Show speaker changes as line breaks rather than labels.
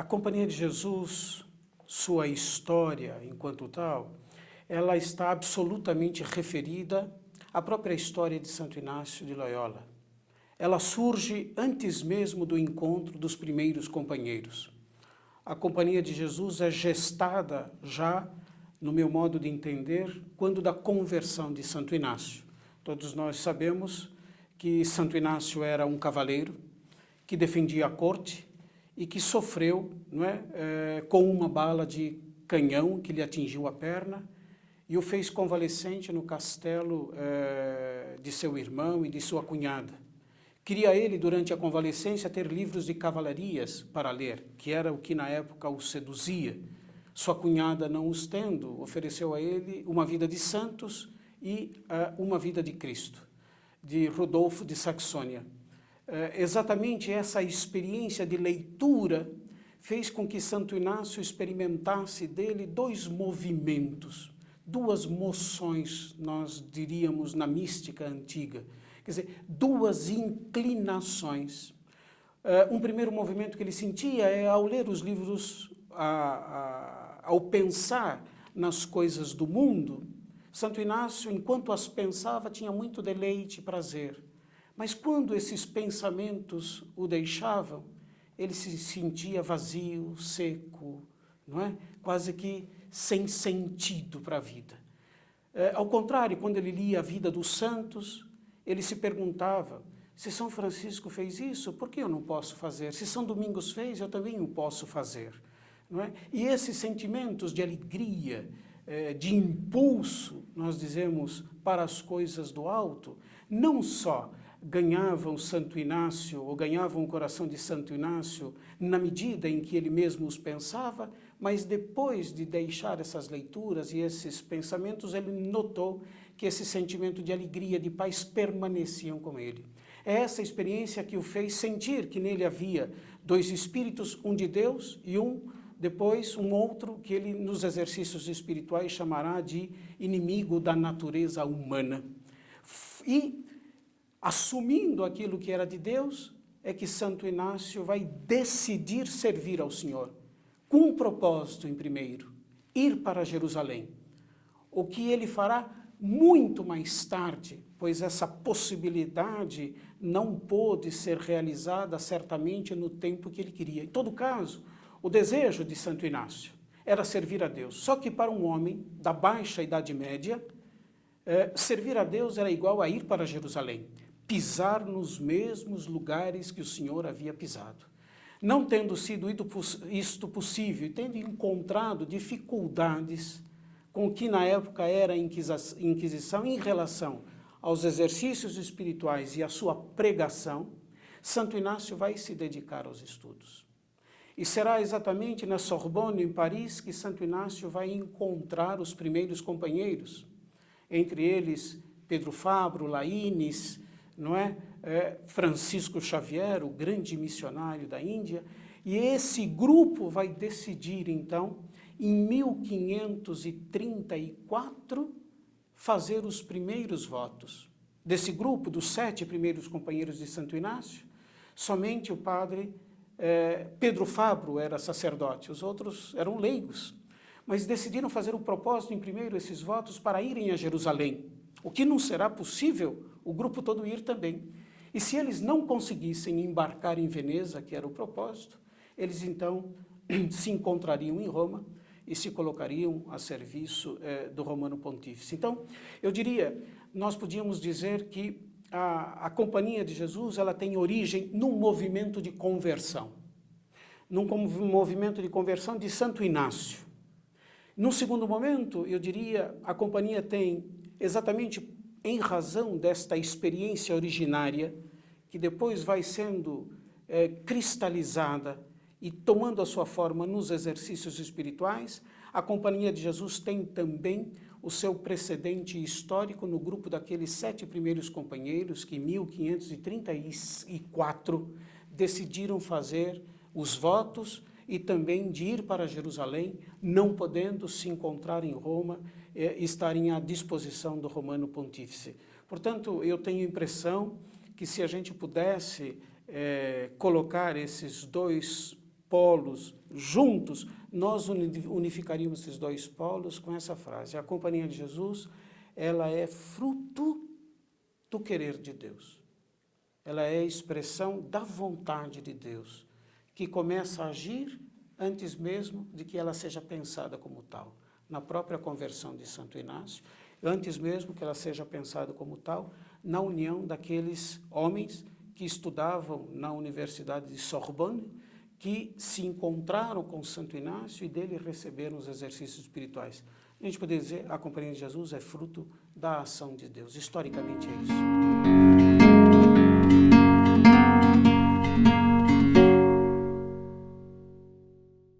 Companhia de Jesus, sua história enquanto tal, ela está absolutamente referida à própria história de Santo Inácio de Loyola. Ela surge antes mesmo do encontro dos primeiros companheiros. A Companhia de Jesus é gestada já, no meu modo de entender, quando da conversão de Santo Inácio. Todos nós sabemos que Santo Inácio era um cavaleiro que defendia a corte e que sofreu, com uma bala de canhão que lhe atingiu a perna e o fez convalescente no castelo de seu irmão e de sua cunhada. Queria ele, durante a convalescência, ter livros de cavalarias para ler, que era o que na época o seduzia. Sua cunhada, não os tendo, ofereceu a ele uma vida de santos e uma vida de Cristo, de Rodolfo de Saxônia. Exatamente essa experiência de leitura fez com que Santo Inácio experimentasse dele dois movimentos, duas moções, nós diríamos na mística antiga, quer dizer, duas inclinações. Um primeiro movimento que ele sentia é ao ler os livros, ao pensar nas coisas do mundo. Santo Inácio, enquanto as pensava, tinha muito deleite e prazer. Mas quando esses pensamentos o deixavam, ele se sentia vazio, seco, não é? Quase que sem sentido para a vida. Ao contrário, quando ele lia a vida dos santos, ele se perguntava, se São Francisco fez isso, por que eu não posso fazer? Se São Domingos fez, eu também o posso fazer. Não é? E esses sentimentos de alegria, de impulso, nós dizemos, para as coisas do alto, não só ganhavam Santo Inácio, ou ganhavam o coração de Santo Inácio, na medida em que ele mesmo os pensava, mas depois de deixar essas leituras e esses pensamentos, ele notou que esse sentimento de alegria, de paz, permaneciam com ele. É essa experiência que o fez sentir que nele havia dois espíritos, um de Deus e depois um outro que ele, nos exercícios espirituais, chamará de inimigo da natureza humana. E, assumindo aquilo que era de Deus, é que Santo Inácio vai decidir servir ao Senhor, com um propósito em primeiro, ir para Jerusalém. O que ele fará muito mais tarde, pois essa possibilidade não pôde ser realizada certamente no tempo que ele queria. Em todo caso, o desejo de Santo Inácio era servir a Deus. Só que para um homem da baixa Idade Média, servir a Deus era igual a ir para Jerusalém, pisar nos mesmos lugares que o Senhor havia pisado. Não tendo sido isto possível, tendo encontrado dificuldades com o que na época era a Inquisição em relação aos exercícios espirituais e à sua pregação, Santo Inácio vai se dedicar aos estudos. E será exatamente na Sorbonne, em Paris, que Santo Inácio vai encontrar os primeiros companheiros, entre eles Pedro Fabro, Laínez, Francisco Xavier, o grande missionário da Índia, e esse grupo vai decidir, então, em 1534, fazer os primeiros votos. Desse grupo, dos 7 primeiros companheiros de Santo Inácio, somente o padre Pedro Fabro era sacerdote, os outros eram leigos, mas decidiram fazer o propósito, em primeiro, esses votos para irem a Jerusalém, o que não será possível o grupo todo ir também. E se eles não conseguissem embarcar em Veneza, que era o propósito, eles então se encontrariam em Roma e se colocariam a serviço do Romano Pontífice. Então, eu diria, nós podíamos dizer que a Companhia de Jesus ela tem origem num movimento de conversão, num movimento de conversão de Santo Inácio. Num segundo momento, eu diria, a Companhia tem, exatamente em razão desta experiência originária, que depois vai sendo cristalizada e tomando a sua forma nos exercícios espirituais, a Companhia de Jesus tem também o seu precedente histórico no grupo daqueles 7 primeiros companheiros que em 1534 decidiram fazer os votos e também de ir para Jerusalém, não podendo se encontrar em Roma, estarem à disposição do Romano Pontífice. Portanto, eu tenho a impressão que se a gente pudesse colocar esses dois polos juntos, nós unificaríamos esses dois polos com essa frase: a Companhia de Jesus, ela é fruto do querer de Deus. Ela é a expressão da vontade de Deus, que começa a agir antes mesmo de que ela seja pensada como tal. Na própria conversão de Santo Inácio, antes mesmo que ela seja pensada como tal, na união daqueles homens que estudavam na Universidade de Sorbonne, que se encontraram com Santo Inácio e dele receberam os exercícios espirituais. A gente poderia dizer, a Companhia de Jesus é fruto da ação de Deus. Historicamente é isso.